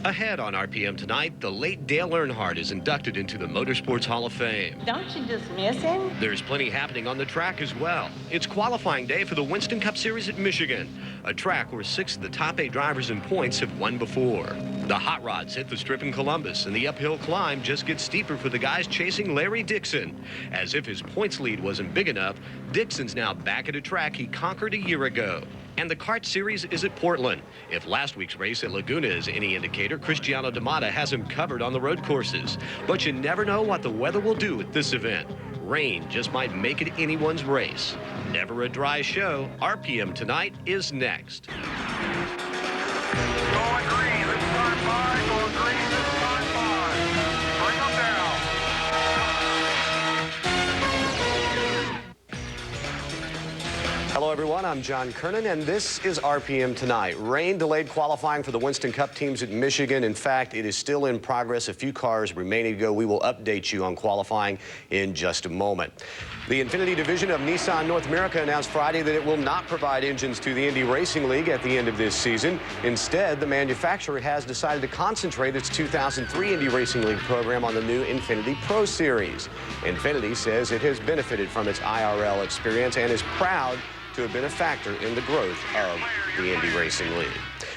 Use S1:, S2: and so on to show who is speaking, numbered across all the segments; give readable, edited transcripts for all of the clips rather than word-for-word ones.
S1: Ahead on RPM tonight, the late Dale Earnhardt is inducted into the Motorsports Hall of Fame.
S2: Don't you just miss him?
S1: There's plenty happening on the track as well. It's qualifying day for the Winston Cup Series at Michigan, a track where 6 of the top 8 drivers in points have won before. The hot rods hit the strip in Columbus, and the uphill climb just gets steeper for the guys chasing Larry Dixon. As if his points lead wasn't big enough, Dixon's now back at a track he conquered a year ago. And the kart series is at Portland. If last week's race at Laguna is any indicator, Cristiano D'Amata has him covered on the road courses. But you never know what the weather will do at this event. Rain just might make it anyone's race. Never a dry show. RPM Tonight is next.
S3: Going green, let's start by. Going green, let's start by. Bring them down.
S1: Hello, everyone. I'm John Kernan, and this is RPM Tonight. Rain delayed qualifying for the Winston Cup teams at Michigan. In fact, it is still in progress. A few cars remaining to go. We will update you on qualifying in just a moment. The Infinity division of Nissan North America announced Friday that it will not provide engines to the Indy Racing League at the end of this season. Instead, the manufacturer has decided to concentrate its 2003 Indy Racing League program on the new Infinity Pro Series. Infinity says it has benefited from its IRL experience and is proud to have been a factor in the growth of the Indy Racing League.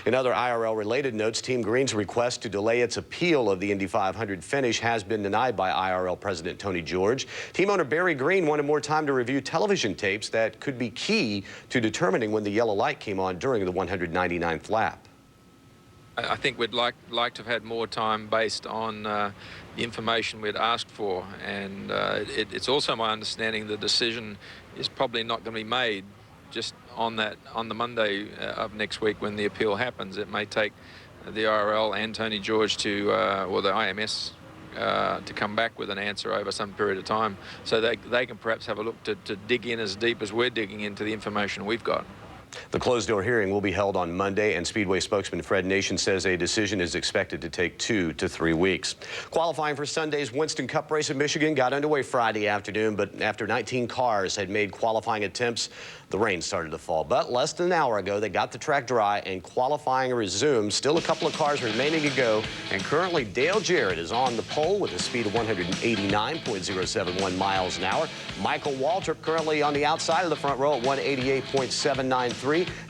S1: In other IRL-related notes, Team Green's request to delay its appeal of the Indy 500 finish has been denied by IRL President Tony George. Team owner Barry Green wanted more time to review television tapes that could be key to determining when the yellow light came on during the 199th lap.
S4: I think we'd like to have had more time based on the information we'd asked for, and it's also my understanding the decision is probably not going to be made just on the Monday of next week when the appeal happens. It may take the IRL and Tony George to, or the IMS, to come back with an answer over some period of time, so they can perhaps have a look to dig in as deep as we're digging into the information we've got.
S1: The closed-door hearing will be held on Monday, and Speedway spokesman Fred Nation says a decision is expected to take 2 to 3 weeks. Qualifying for Sunday's Winston Cup race in Michigan got underway Friday afternoon, but after 19 cars had made qualifying attempts, the rain started to fall. But less than an hour ago, they got the track dry and qualifying resumed. Still a couple of cars remaining to go, and currently Dale Jarrett is on the pole with a speed of 189.071 miles an hour. Michael Waltrip currently on the outside of the front row at 188.793.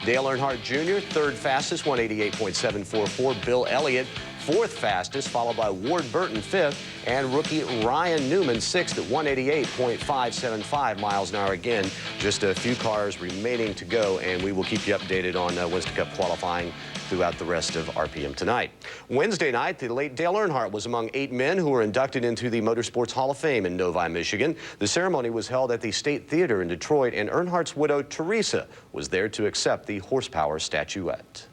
S1: Dale Earnhardt Jr., third fastest, 188.744. Bill Elliott, fourth fastest, followed by Ward Burton, fifth, and rookie Ryan Newman, sixth at 188.575 miles an hour. Again, just a few cars remaining to go, and we will keep you updated on Winston Cup qualifying throughout the rest of RPM Tonight. Wednesday night, the late Dale Earnhardt was among 8 men who were inducted into the Motorsports Hall of Fame in Novi, Michigan. The ceremony was held at the State Theater in Detroit, and Earnhardt's widow, Teresa, was there to accept the horsepower statuette.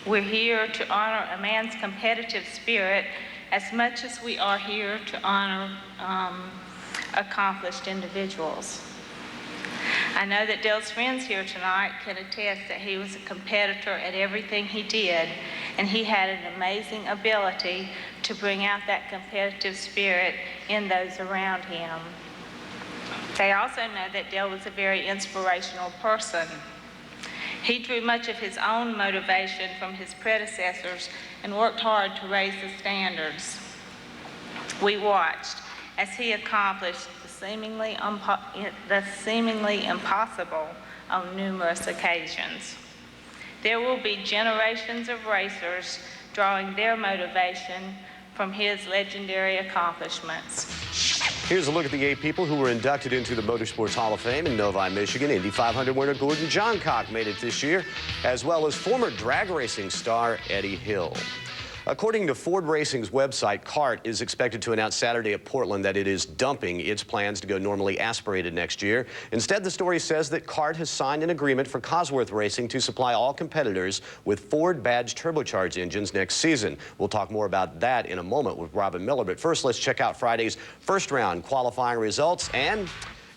S2: We're here to honor a man's competitive spirit as much as we are here to honor accomplished individuals. I know that Dale's friends here tonight can attest that he was a competitor at everything he did, and he had an amazing ability to bring out that competitive spirit in those around him. They also know that Dale was a very inspirational person. He drew much of his own motivation from his predecessors and worked hard to raise the standards. We watched as he accomplished the seemingly impossible on numerous occasions. There will be generations of racers drawing their motivation from his legendary accomplishments.
S1: Here's a look at the 8 people who were inducted into the Motorsports Hall of Fame in Novi, Michigan. Indy 500 winner Gordon Johncock made it this year, as well as former drag racing star Eddie Hill. According to Ford Racing's website, CART is expected to announce Saturday at Portland that it is dumping its plans to go normally aspirated next year. Instead, the story says that CART has signed an agreement for Cosworth Racing to supply all competitors with Ford badged turbocharged engines next season. We'll talk more about that in a moment with Robin Miller. But first, let's check out Friday's first round qualifying results. And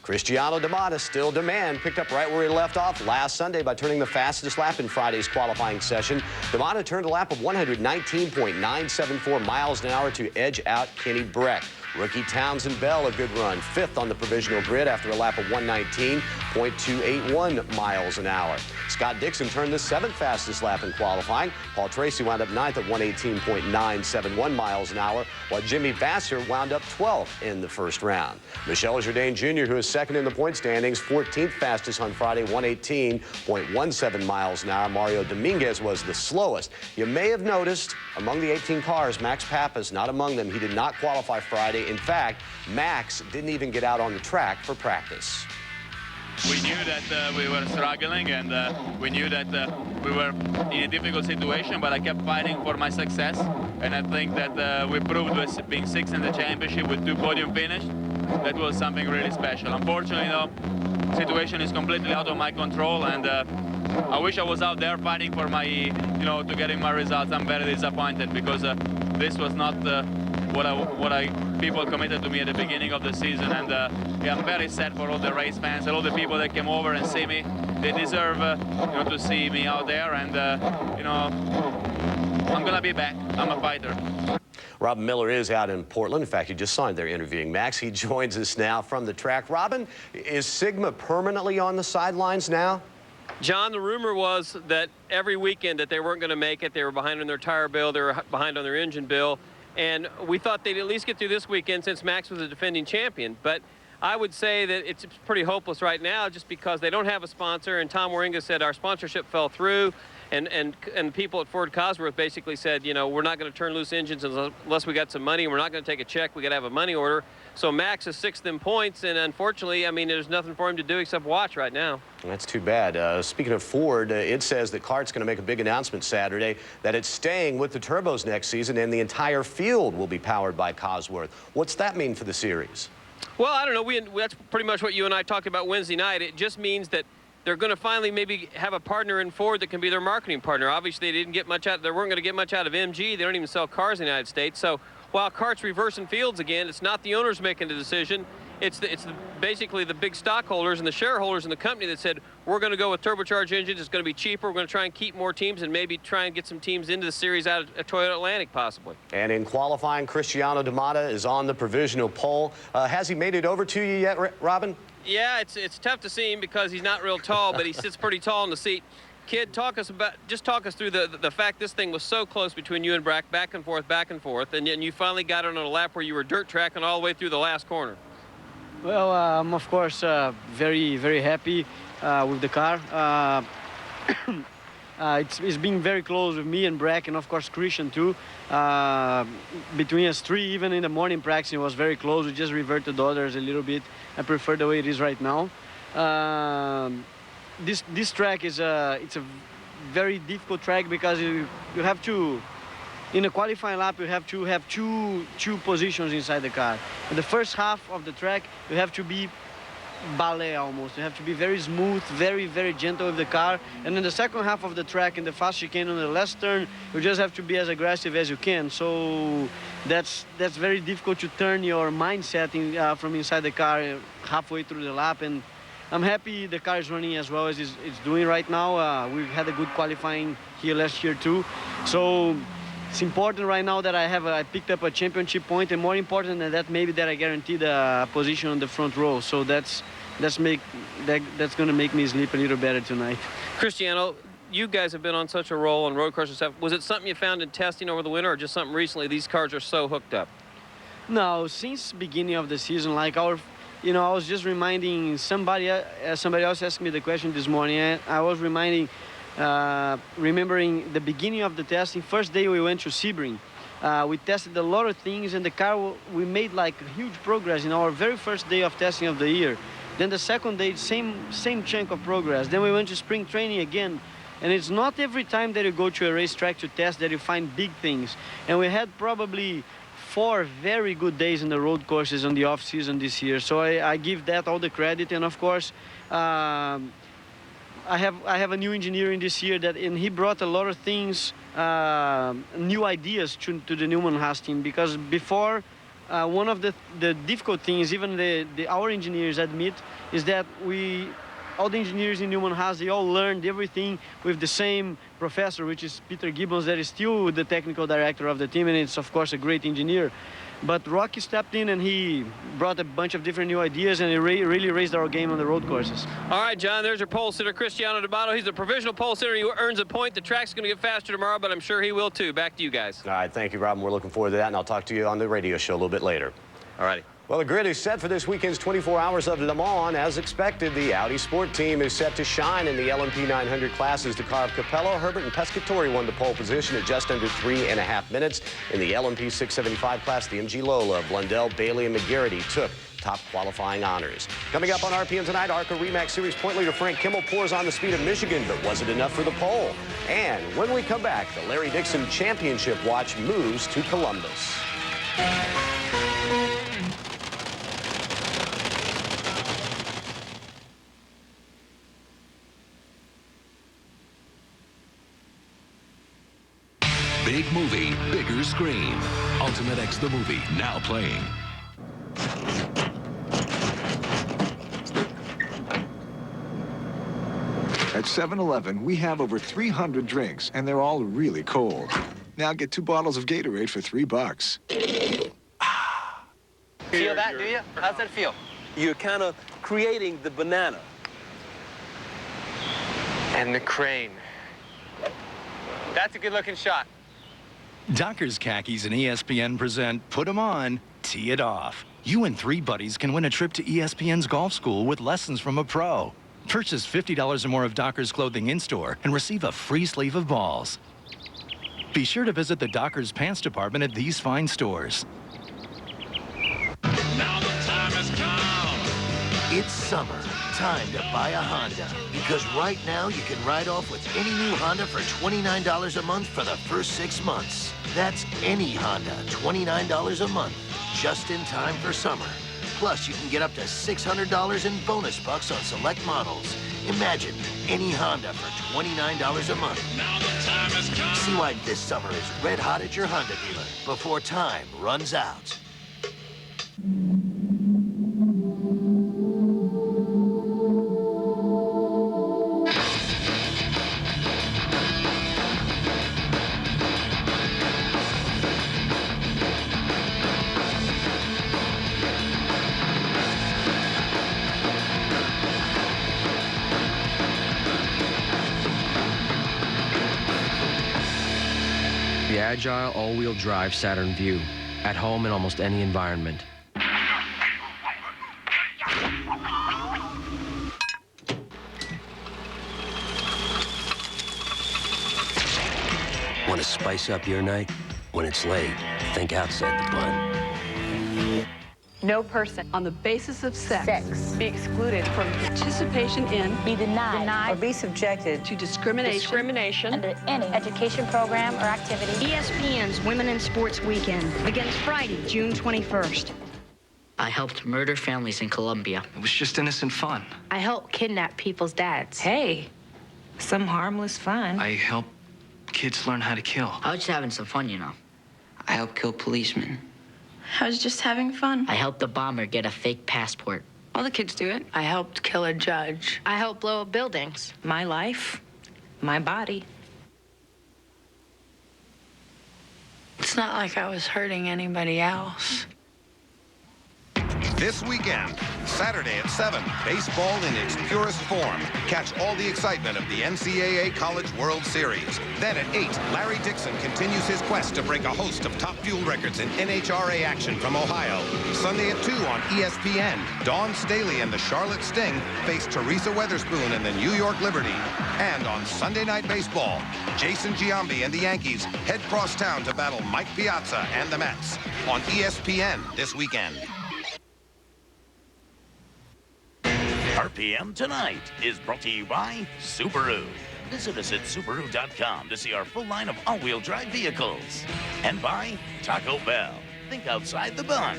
S1: Cristiano D'Amata still demand, picked up right where he left off last Sunday by turning the fastest lap in Friday's qualifying session. D'Amata turned a lap of 119.974 miles an hour to edge out Kenny Breck. Rookie Townsend Bell, a good run, 5th on the provisional grid after a lap of 119. 0.281 miles an hour. Scott Dixon turned the 7th fastest lap in qualifying. Paul Tracy wound up 9th at 118.971 miles an hour, while Jimmy Vasser wound up 12th in the first round. Michel Jourdain Jr., who is 2nd in the point standings, 14th fastest on Friday, 118.17 miles an hour. Mario Dominguez was the slowest. You may have noticed among the 18 cars, Max Pappas not among them. He did not qualify Friday. In fact, Max didn't even get out on the track for practice.
S5: We knew that we were struggling, and we knew that we were in a difficult situation, but I kept fighting for my success, and I think that we proved with being 6th in the championship with 2 podium finishes. That was something really special. Unfortunately, though, the situation is completely out of my control, and I wish I was out there fighting for my, to getting my results. I'm very disappointed because this was not what people committed to me at the beginning of the season, and yeah, I'm very sad for all the race fans and all the people that came over and see me. They deserve, to see me out there, and I'm gonna be back. I'm a fighter.
S1: Robin Miller is out in Portland. In fact, he just signed there interviewing Max. He joins us now from the track. Robin, is Sigma permanently on the sidelines now?
S6: John, the rumor was that every weekend that they weren't going to make it. They were behind on their tire bill. They were behind on their engine bill. And we thought they'd at least get through this weekend since Max was a defending champion. But I would say that it's pretty hopeless right now just because they don't have a sponsor. And Tom Waringa said our sponsorship fell through. And people at Ford Cosworth basically said, we're not going to turn loose engines unless we got some money. We're not going to take a check. We got to have a money order. So Max is 6th in points, and unfortunately, there's nothing for him to do except watch right now.
S1: That's too bad. Speaking of Ford, it says that CART's going to make a big announcement Saturday that it's staying with the turbos next season, and the entire field will be powered by Cosworth. What's that mean for the series?
S6: Well, I don't know. That's pretty much what you and I talked about Wednesday night. It just means that they're going to finally maybe have a partner in Ford that can be their marketing partner. Obviously, they weren't going to get much out of MG. They don't even sell cars in the United States. So while CART's reversing fields again, it's not the owners making the decision. It's basically the big stockholders and the shareholders in the company that said, we're going to go with turbocharged engines. It's going to be cheaper. We're going to try and keep more teams and maybe try and get some teams into the series out of Toyota Atlantic possibly. And
S1: in qualifying, Cristiano D'Amata is on the provisional pole. Has he made it over to you yet, Robin?
S6: Yeah, it's tough to see him because he's not real tall, but he sits pretty tall in the seat. Kid, talk us through the fact this thing was so close between you and Brack, back and forth, and then you finally got it on a lap where you were dirt tracking all the way through the last corner.
S7: Well, I'm of course very, very happy with the car. It's been very close with me and Brack, and of course Christian too. Between us three, even in the morning practice, it was very close. We just reverted the others a little bit. I prefer the way it is right now. This track is it's a very difficult track because you have to, in a qualifying lap, you have to have two positions inside the car. In the first half of the track, you have to be ballet almost. You have to be very smooth, very, very gentle with the car. And in the second half of the track, in the fast chicane on the last turn, you just have to be as aggressive as you can. So that's very difficult to turn your mindset from inside the car halfway through the lap. And I'm happy the car is running as well as it's doing right now. We've had a good qualifying here last year too. So it's important right now that I picked up a championship point, and more important than that, maybe that I guaranteed a position on the front row. So that's going to make me sleep a little better tonight.
S6: Cristiano, you guys have been on such a roll on road cars and stuff. Was it something you found in testing over the winter, or just something recently? These cars are so hooked up.
S7: No, since beginning of the season, like I was just reminding somebody else asked me the question this morning, and I was remembering the beginning of the testing. First day we went to Sebring. We tested a lot of things, and the car, we made like huge progress in our very first day of testing of the year. Then the second day, same chunk of progress. Then we went to spring training again. And it's not every time that you go to a racetrack to test that you find big things. And we had probably 4 very good days in the road courses on the off season this year. So I give that all the credit. And of course, I have a new engineer in this year and he brought a lot of things, new ideas to the Newman Haas team, because before, one of the difficult things, even our engineers admit, is that all the engineers in Newman Haas, they all learned everything with the same professor, which is Peter Gibbons, that is still the technical director of the team, and it's of course a great engineer. But Rocky stepped in and he brought a bunch of different new ideas, and it really raised our game on the road courses.
S6: All right, John, there's your pole sitter, Cristiano D'Amato. He's a provisional pole sitter. He earns a point. The track's going to get faster tomorrow, but I'm sure he will too. Back to you guys.
S1: All right, thank you, Robin. We're looking forward to that, and I'll talk to you on the radio show a little bit later.
S6: All righty.
S1: Well, the grid is set for this weekend's 24 Hours of Le Mans. As expected, the Audi Sport Team is set to shine in the LMP 900 classes. Dakar of Capello, Herbert, and Pescatori won the pole position at just under 3.5 minutes. In the LMP 675 class, the MG Lola, Blundell, Bailey, and McGarity took top qualifying honors. Coming up on RPM tonight, ARCA Remax Series point leader Frank Kimmel pours on the speed of Michigan, but was it enough for the pole? And when we come back, the Larry Dixon Championship watch moves to Columbus.
S8: Big movie, bigger screen. Ultimate X the movie, now playing.
S9: At 7-Eleven, we have over 300 drinks, and they're all really cold. Now get 2 bottles of Gatorade for $3.
S10: Feel that, do you? How's that feel? You're kind of creating the banana. And the crane. That's a good-looking shot.
S11: Dockers Khakis and ESPN present Put 'em On, Tee It Off. You and 3 buddies can win a trip to ESPN's golf school with lessons from a pro. Purchase $50 or more of Dockers clothing in-store and receive a free sleeve of balls. Be sure to visit the Dockers Pants department at these fine stores.
S8: Now the time has come.
S12: It's summer. Time to buy a Honda. Because right now you can ride off with any new Honda for $29 a month for the first 6 months. That's any Honda, $29 a month, just in time for summer. Plus, you can get up to $600 in bonus bucks on select models. Imagine any Honda for $29 a month.
S8: Now the time has come.
S12: See why this summer is red hot at your Honda dealer before time runs out.
S13: The agile all-wheel drive Saturn Vue. At home in almost any environment.
S12: Want to spice up your night? When it's late, think outside the bun.
S14: No person on the basis of sex be excluded from participation in,
S15: be denied
S14: or be subjected to discrimination
S15: under any education program or activity.
S16: ESPN's Women in Sports Weekend begins Friday, June 21st.
S17: I helped murder families in Colombia.
S18: It was just innocent fun.
S19: I helped kidnap people's dads.
S20: Hey, some harmless fun.
S18: I helped kids learn how to kill.
S17: I was just having some fun, you know.
S18: I helped kill policemen.
S19: I was just having fun.
S17: I helped the bomber get a fake passport.
S19: All the kids do it. I helped kill a judge.
S16: I helped blow up buildings.
S20: My life, my body.
S19: It's not like I was hurting anybody else.
S21: This weekend, Saturday at 7, baseball in its purest form. Catch all the excitement of the NCAA College World Series. Then at 8, Larry Dixon continues his quest to break a host of top fuel records in NHRA action from Ohio. Sunday at 2 on ESPN, Dawn Staley and the Charlotte Sting face Teresa Weatherspoon and the New York Liberty. And on Sunday Night Baseball, Jason Giambi and the Yankees head cross town to battle Mike Piazza and the Mets on ESPN this weekend.
S22: RPM Tonight is brought to you by Subaru. Visit us at Subaru.com to see our full line of all-wheel drive vehicles. And by Taco Bell. Think outside the bun.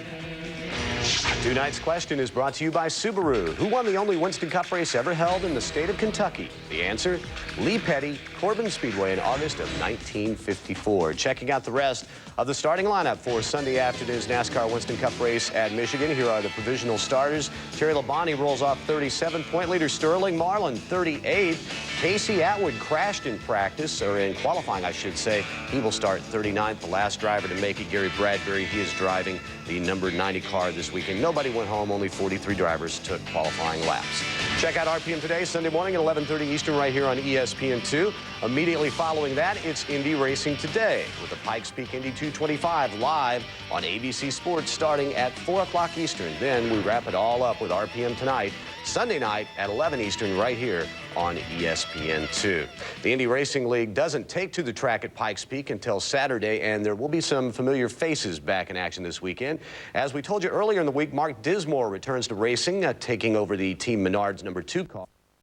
S1: Tonight's question is brought to you by Subaru. Who won the only Winston Cup race ever held in the state of Kentucky? The answer, Lee Petty, Corbin Speedway in August of 1954. Checking out the rest of the starting lineup for Sunday afternoon's NASCAR Winston Cup race at Michigan. Here are the provisional starters. Terry Labonte rolls off 37. Point leader Sterling Marlin, 38. Casey Atwood crashed in practice, or in qualifying, I should say. He will start 39th, the last driver to make it. Gary Bradbury, he is driving the number 90 car this weekend. Nobody went home. Only 43 drivers took qualifying laps. Check out RPM Today, Sunday morning at 11:30 Eastern right here on ESPN2. Immediately following that, it's Indy Racing Today with the Pikes Peak Indy 225 live on ABC Sports starting at 4 o'clock Eastern. Then we wrap it all up with RPM Tonight, Sunday night at 11 Eastern right here on ESPN2. The Indy Racing League doesn't take to the track at Pikes Peak until Saturday, and there will be some familiar faces back in action this weekend. As we told you earlier in the week, Mark Dismore returns to racing, taking over the Team Menard's number 2 car.